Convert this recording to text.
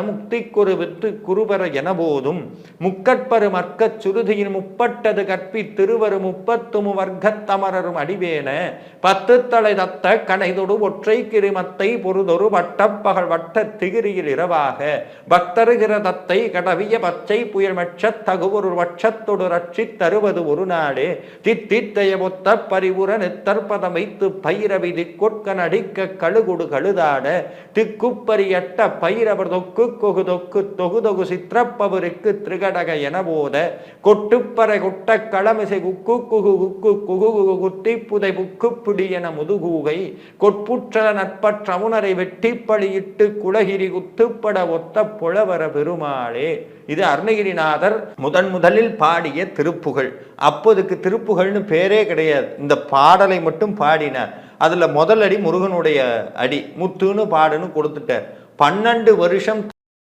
முக்திக்குரு with குருபர எனபோதும் முக்கட்பரு மற்கச் சுருதியின் முப்பட்டது கற்பி திருவரு 30 வர்க்கத்தமரரும் அடிவேன 10 தலை தத்த கனைதொடு ஒற்றை கிரிமத்தை பொருதொரு வட்டப்பகல் வட்ட திகிரியில் இரவாக பக்தருகிற தத்தை கடவிய பச்சை புயல் மெட்சத் தகுவொரு வட்சத்தொடு ரட்சி தருவது ஒரு நாடே தித்தித்தைய பொத்த பரிவுர நித்தற்பதம் வைத்து பைரவி திக்கொட்கன் அடிக்க கழுகுடு கழுதாட திக்குப்பரியட்ட பைரவர் தொக்கு கொகு தொக்கு தொகுதொகு சித்திரப்பவருக்கு திரிகடக எனபோத கொட்டுப்பறை கொட்ட களமிசை குக்கு குகு குக்கு குகு குத்தி புதை புக்கு பிடி என முதுகூகை கொட்புற்ற நட்பற்றமுனரை வெட்டிப்பழியிட்டு குலகிரி குத்துப்பட ஒத்த புலவர பெருமாளே. இது அருணகிரிநாதர் முதலில் பாடிய திருப்புகழ். அப்போதுக்கு திருப்புகழ்னு பேரே கிடையாது, இந்த பாடலை மட்டும் பாடினார். அதுல முதல் அடி முருகனுடைய அடி, முத்துன்னு பாடுன்னு கொடுத்துட்டார். 12 வருஷம்